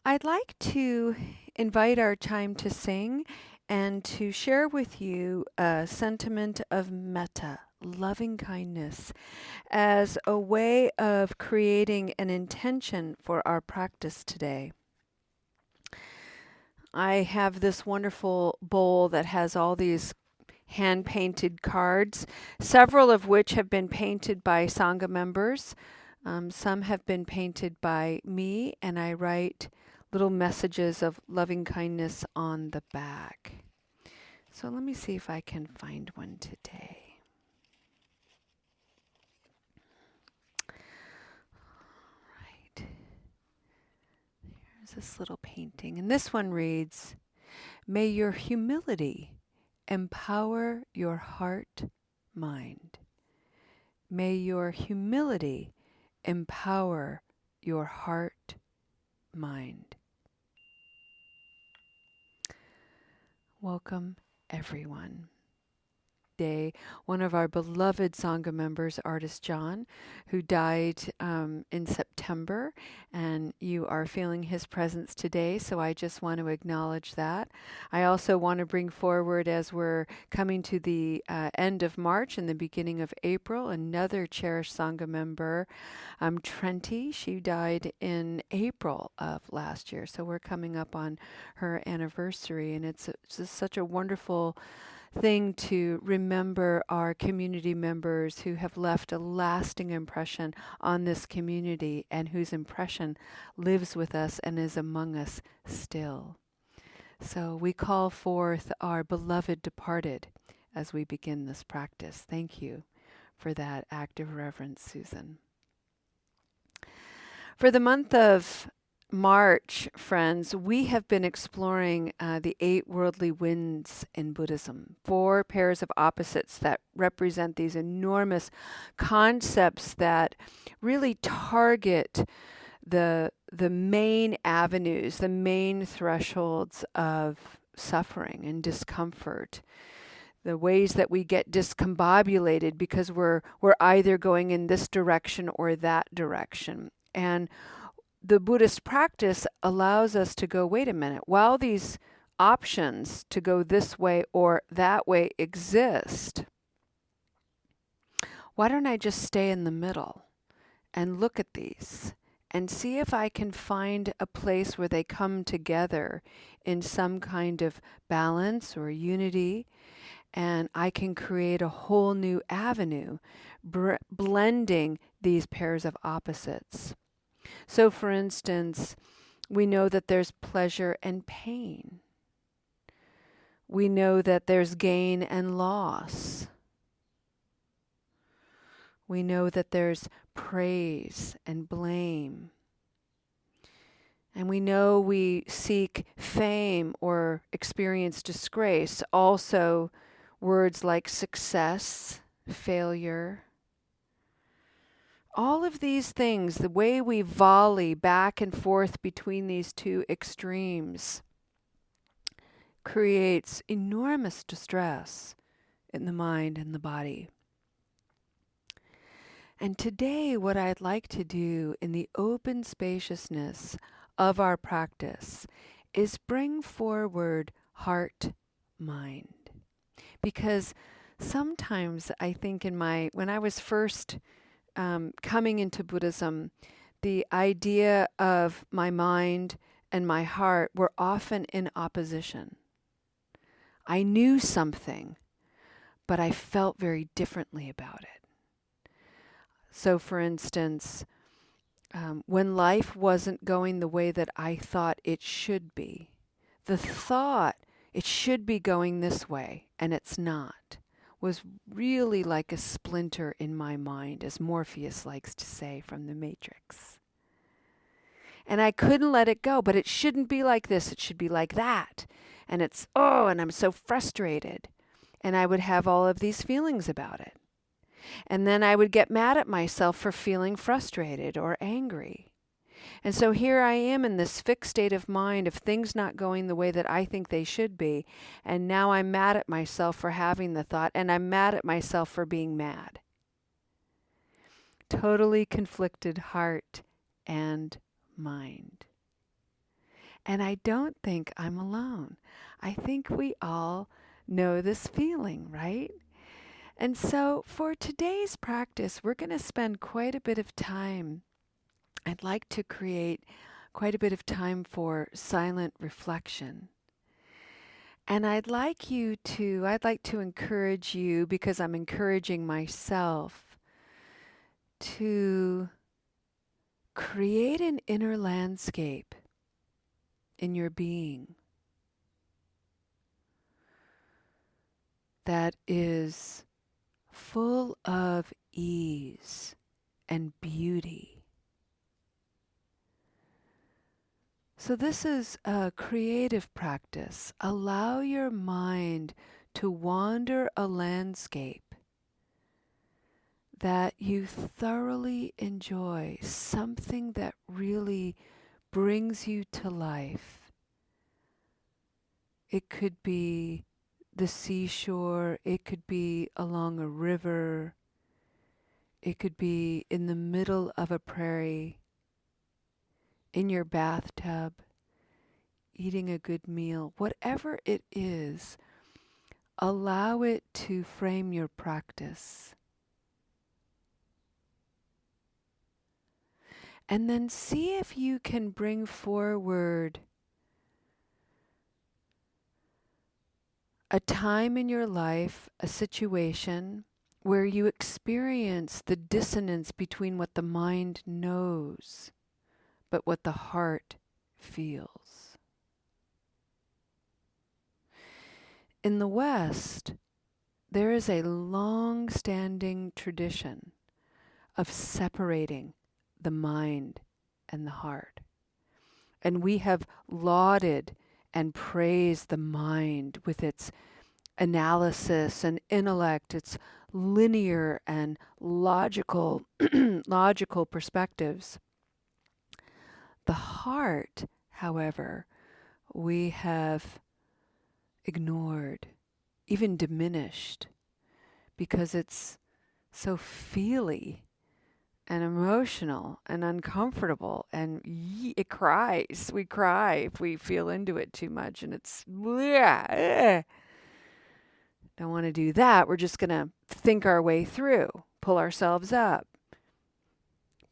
I'd like to invite our time to sing and to share with you a sentiment of metta, loving kindness, as a way of creating an intention for our practice today. I have this wonderful bowl that has all these hand painted cards, several of which have been painted by Sangha members. Some have been painted by me, and I write little messages of loving kindness on the back. So let me see if I can find one today. Right. Here's this little painting. And this one reads, "May your humility empower your heart, mind. May your humility empower your heart, mind." Welcome, everyone. Day, one of our beloved Sangha members, Artist John, who died in September, and you are feeling his presence today, so I just want to acknowledge that. I also want to bring forward, as we're coming to the end of March and the beginning of April, another cherished Sangha member, Trenti. She died in April of last year, so we're coming up on her anniversary, and it's just such a wonderful thing to remember our community members who have left a lasting impression on this community and whose impression lives with us and is among us still. So we call forth our beloved departed as we begin this practice. Thank you for that act of reverence, Susan. For the month of March, friends, we have been exploring the 8 worldly winds in Buddhism, 4 pairs of opposites that represent these enormous concepts that really target the main avenues, the main thresholds of suffering and discomfort. The ways that we get discombobulated because we're either going in this direction or that direction. And the Buddhist practice allows us to go, wait a minute, while these options to go this way or that way exist, why don't I just stay in the middle and look at these and see if I can find a place where they come together in some kind of balance or unity, and I can create a whole new avenue, blending these pairs of opposites. So, for instance, we know that there's pleasure and pain. We know that there's gain and loss. We know that there's praise and blame. And we know we seek fame or experience disgrace. Also, words like success, failure. All of these things, the way we volley back and forth between these two extremes, creates enormous distress in the mind and the body. And today, what I'd like to do in the open spaciousness of our practice is bring forward heart, mind. Because sometimes I think when I was first coming into Buddhism, the idea of my mind and my heart were often in opposition. I knew something, but I felt very differently about it. So, for instance, when life wasn't going the way that I thought it should be, the thought it should be going this way and it's not was really like a splinter in my mind, as Morpheus likes to say from the Matrix. And I couldn't let it go, but it shouldn't be like this, it should be like that. And and I'm so frustrated. And I would have all of these feelings about it. And then I would get mad at myself for feeling frustrated or angry. And so here I am in this fixed state of mind of things not going the way that I think they should be. And now I'm mad at myself for having the thought, and I'm mad at myself for being mad. Totally conflicted heart and mind. And I don't think I'm alone. I think we all know this feeling, right? And so for today's practice, we're going to spend quite a bit of time. I'd like to create quite a bit of time for silent reflection. And I'd like to encourage you, because I'm encouraging myself, to create an inner landscape in your being that is full of ease and beauty. So this is a creative practice. Allow your mind to wander a landscape that you thoroughly enjoy, something that really brings you to life. It could be the seashore, it could be along a river, it could be in the middle of a prairie, in your bathtub, eating a good meal. Whatever it is, allow it to frame your practice. And then see if you can bring forward a time in your life, a situation where you experience the dissonance between what the mind knows but what the heart feels. In the West, there is a long-standing tradition of separating the mind and the heart. And we have lauded and praised the mind with its analysis and intellect, its linear and logical logical perspectives. The heart, however, we have ignored, even diminished, because it's so feely and emotional and uncomfortable, and it cries. We cry if we feel into it too much, and it's bleh, don't want to do that. We're just going to think our way through, pull ourselves up,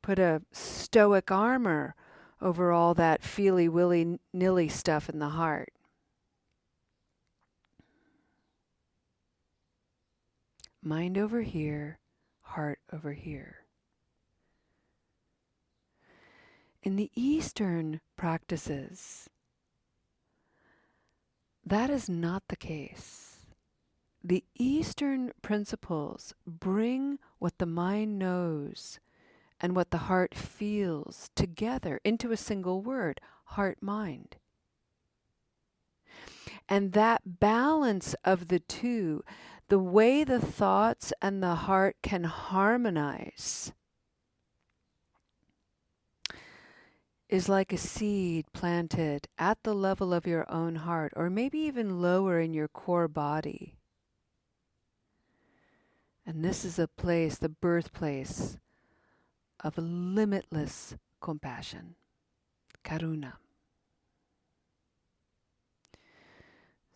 put a stoic armor over all that feely willy nilly stuff in the heart. Mind over here, heart over here. In the Eastern practices, that is not the case. The Eastern principles bring what the mind knows and what the heart feels together into a single word, heart-mind. And that balance of the two, the way the thoughts and the heart can harmonize, is like a seed planted at the level of your own heart, or maybe even lower in your core body. And this is a place, the birthplace of limitless compassion, karuna.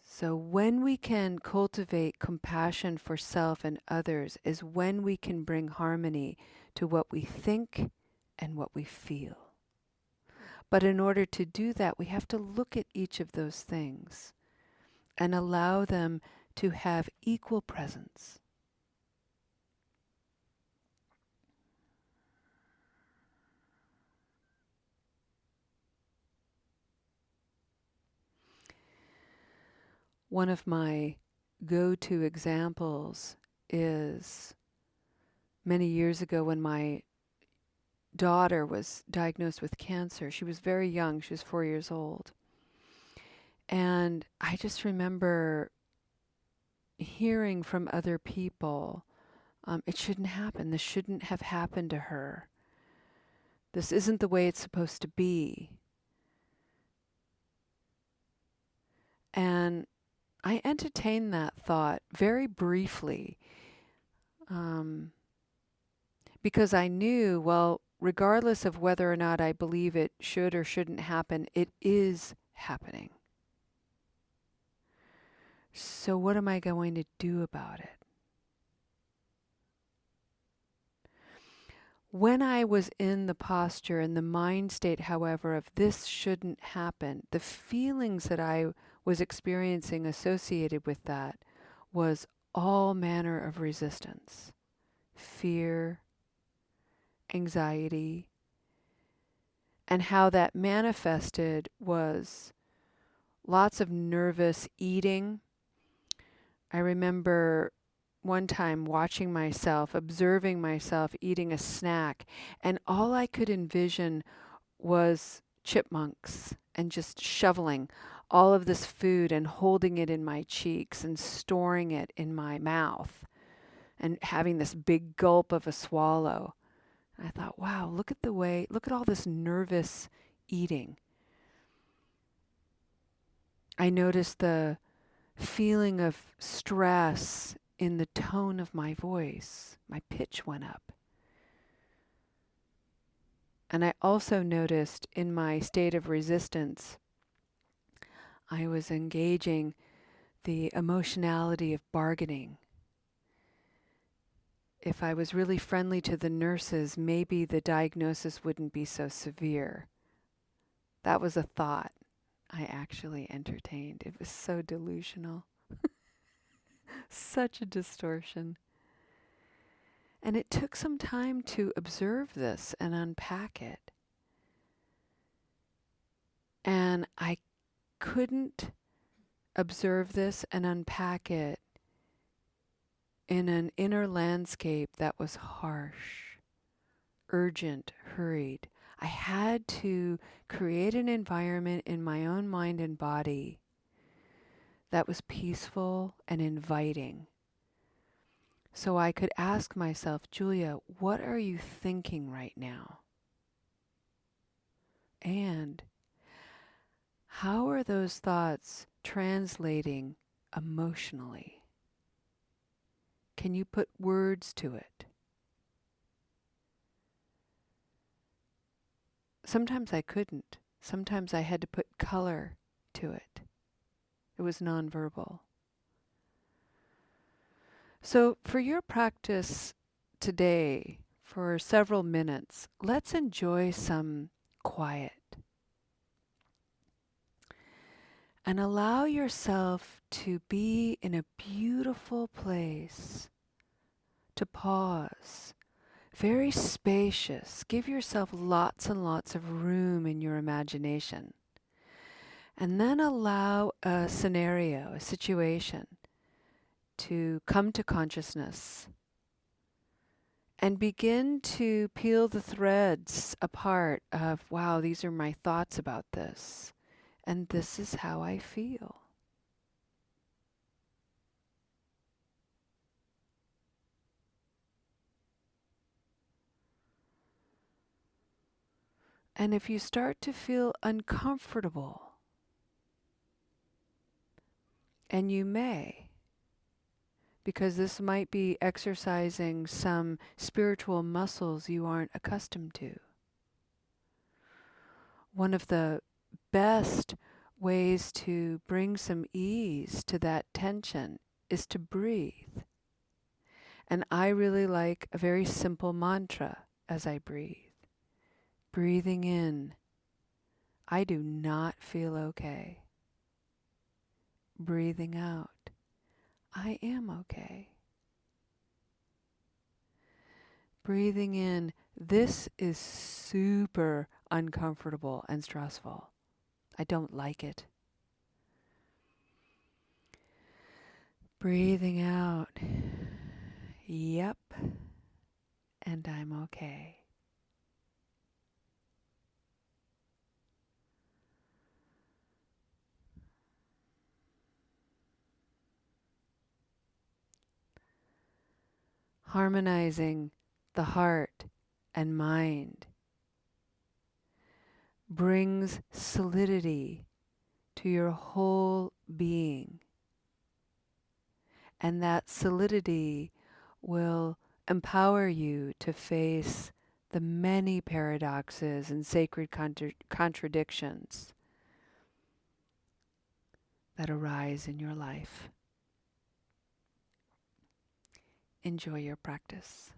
So when we can cultivate compassion for self and others is when we can bring harmony to what we think and what we feel. But in order to do that, we have to look at each of those things and allow them to have equal presence. One of my go-to examples is many years ago when my daughter was diagnosed with cancer. She was very young. She was 4 years old. And I just remember hearing from other people, it shouldn't happen. This shouldn't have happened to her. This isn't the way it's supposed to be. And I entertained that thought very briefly, because I knew, well, regardless of whether or not I believe it should or shouldn't happen, it is happening. So what am I going to do about it? When I was in the posture and the mind state, however, of this shouldn't happen, the feelings that I was experiencing associated with that was all manner of resistance, fear, anxiety, and how that manifested was lots of nervous eating. I remember one time watching myself, observing myself eating a snack, and all I could envision was chipmunks and just shoveling all of this food and holding it in my cheeks and storing it in my mouth and having this big gulp of a swallow. I thought, wow, look at all this nervous eating. I noticed the feeling of stress in the tone of my voice. My pitch went up. And I also noticed in my state of resistance, I was engaging the emotionality of bargaining. If I was really friendly to the nurses, maybe the diagnosis wouldn't be so severe. That was a thought I actually entertained. It was so delusional. Such a distortion. And it took some time to observe this and unpack it. And I couldn't observe this and unpack it in an inner landscape that was harsh, urgent, hurried. I had to create an environment in my own mind and body that was peaceful and inviting. So I could ask myself, Julia, what are you thinking right now? And how are those thoughts translating emotionally? Can you put words to it? Sometimes I couldn't. Sometimes I had to put color to it. It was nonverbal. So for your practice today, for several minutes, let's enjoy some quiet. And allow yourself to be in a beautiful place, to pause, very spacious. Give yourself lots and lots of room in your imagination. And then allow a scenario, a situation, to come to consciousness. And begin to peel the threads apart of, wow, these are my thoughts about this. And this is how I feel. And if you start to feel uncomfortable, and you may, because this might be exercising some spiritual muscles you aren't accustomed to. One of the best ways to bring some ease to that tension is to breathe. And I really like a very simple mantra as I breathe. Breathing in, I do not feel okay. Breathing out, I am okay. Breathing in, this is super uncomfortable and stressful. I don't like it. Breathing out, yep, and I'm okay. Harmonizing the heart and mind brings solidity to your whole being. And that solidity will empower you to face the many paradoxes and sacred contradictions that arise in your life. Enjoy your practice.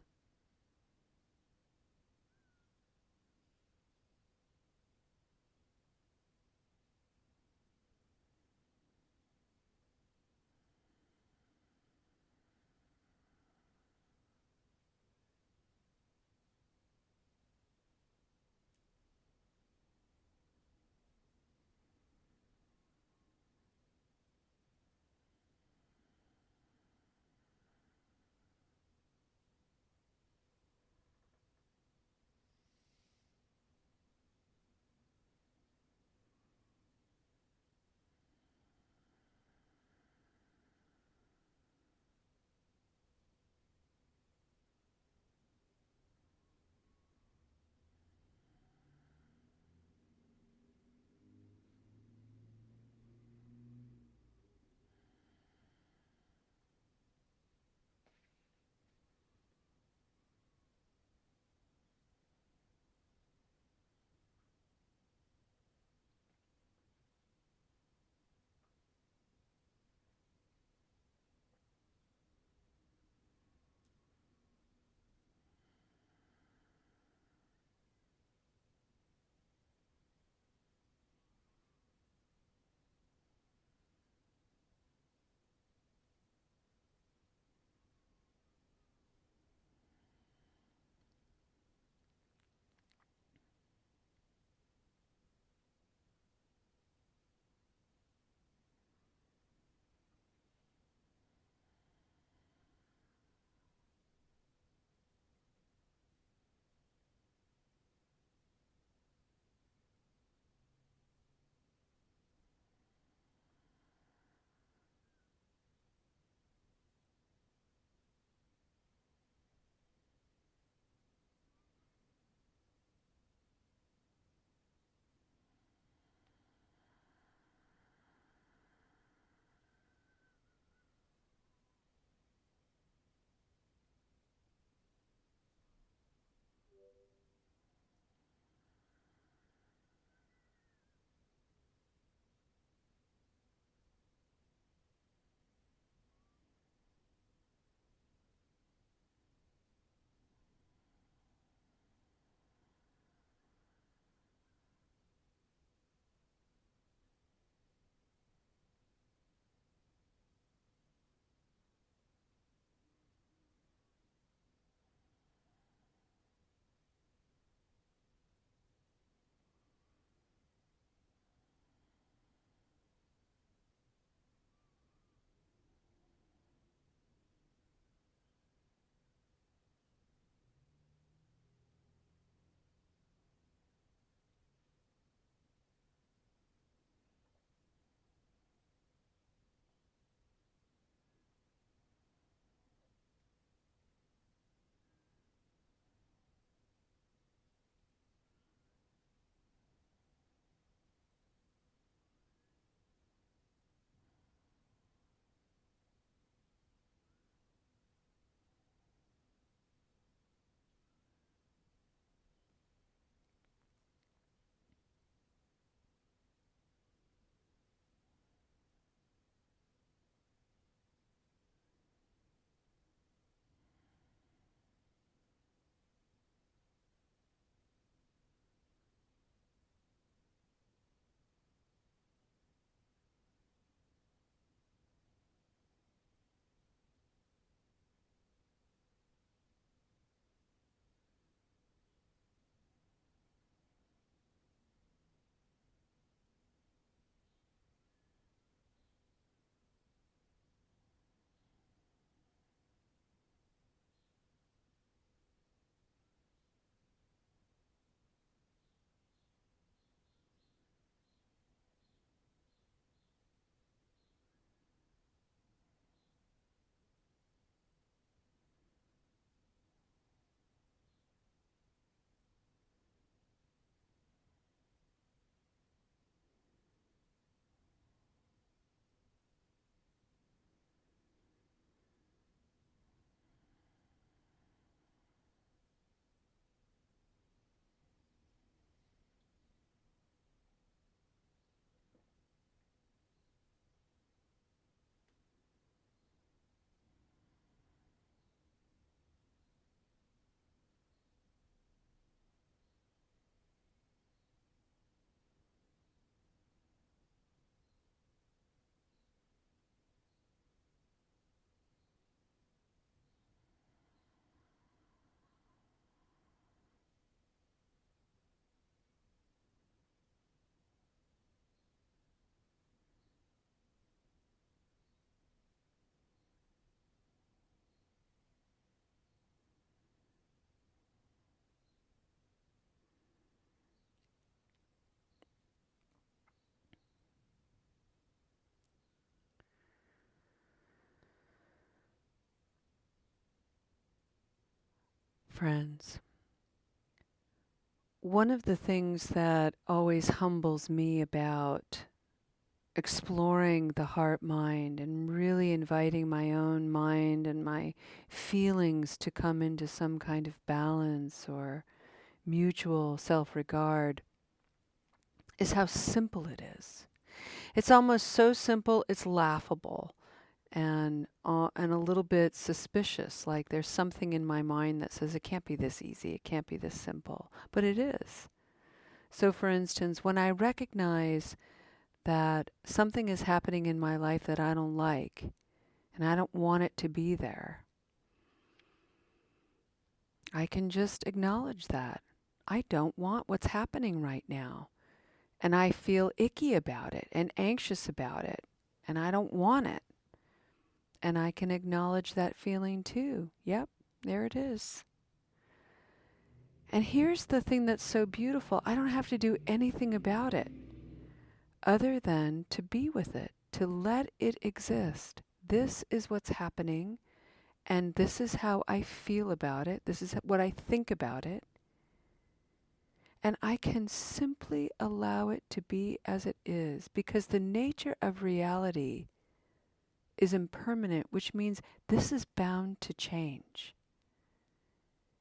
Friends, one of the things that always humbles me about exploring the heart mind and really inviting my own mind and my feelings to come into some kind of balance or mutual self regard is how simple it is. It's almost so simple it's laughable and a little bit suspicious, like there's something in my mind that says it can't be this easy, it can't be this simple, but it is. So for instance, when I recognize that something is happening in my life that I don't like and I don't want it to be there, I can just acknowledge that. I don't want what's happening right now. And I feel icky about it and anxious about it. And I don't want it. And I can acknowledge that feeling too. Yep, there it is. And here's the thing that's so beautiful. I don't have to do anything about it other than to be with it, to let it exist. This is what's happening, and this is how I feel about it. This is what I think about it. And I can simply allow it to be as it is, because the nature of reality is impermanent, which means this is bound to change.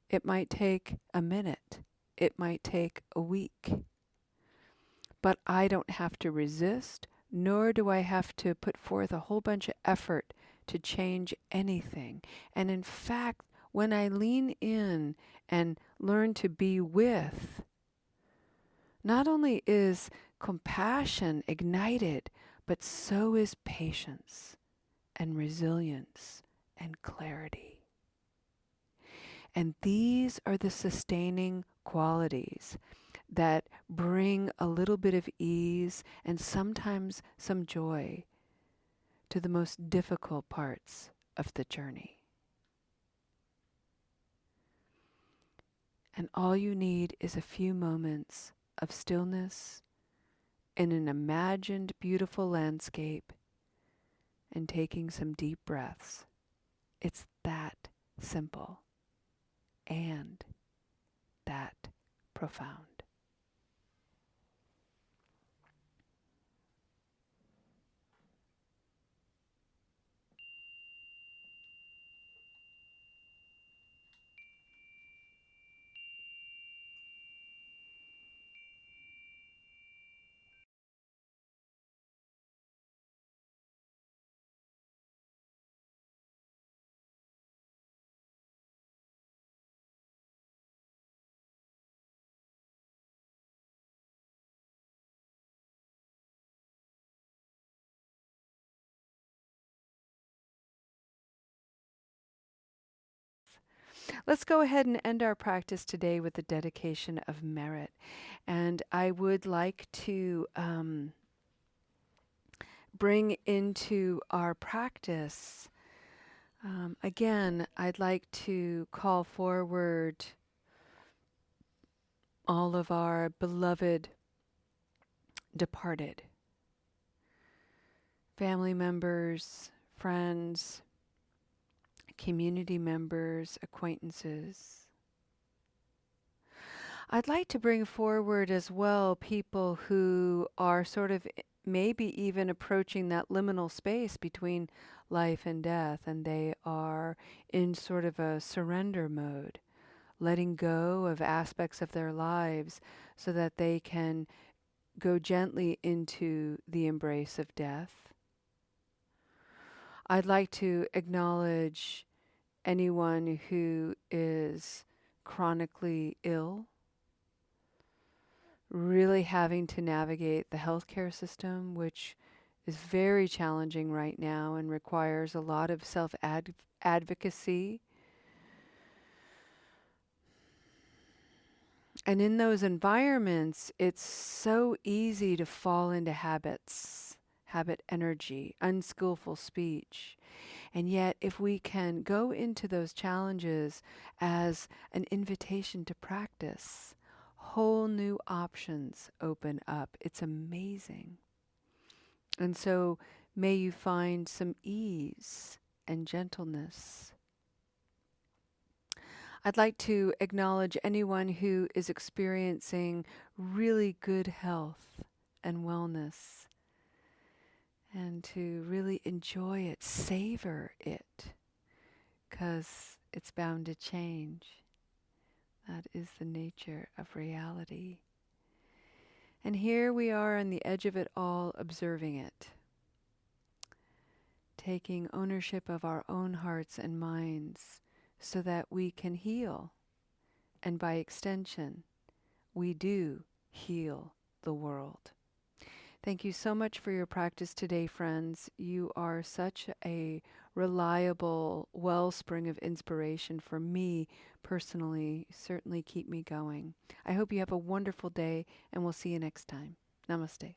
It might take a minute. It might take a week. But I don't have to resist, nor do I have to put forth a whole bunch of effort to change anything. And in fact, when I lean in and learn to be with, not only is compassion ignited, but so is patience and resilience and clarity. And these are the sustaining qualities that bring a little bit of ease and sometimes some joy to the most difficult parts of the journey. And all you need is a few moments of stillness in an imagined beautiful landscape and taking some deep breaths. It's that simple and that profound. Let's go ahead and end our practice today with the dedication of merit. And I would like to bring into our practice, again, I'd like to call forward all of our beloved departed family members, friends, community members, acquaintances. I'd like to bring forward as well people who are sort of maybe even approaching that liminal space between life and death, and they are in sort of a surrender mode, letting go of aspects of their lives so that they can go gently into the embrace of death. I'd like to acknowledge anyone who is chronically ill, really having to navigate the healthcare system, which is very challenging right now and requires a lot of self-advocacy. And in those environments, it's so easy to fall into habits, habit energy, unskillful speech. And yet, if we can go into those challenges as an invitation to practice, whole new options open up. It's amazing. And so may you find some ease and gentleness. I'd like to acknowledge anyone who is experiencing really good health and wellness, and to really enjoy it, savor it, because it's bound to change. That is the nature of reality. And here we are on the edge of it all, observing it, taking ownership of our own hearts and minds so that we can heal. And by extension, we do heal the world. Thank you so much for your practice today, friends. You are such a reliable wellspring of inspiration for me personally. Certainly keep me going. I hope you have a wonderful day, and we'll see you next time. Namaste.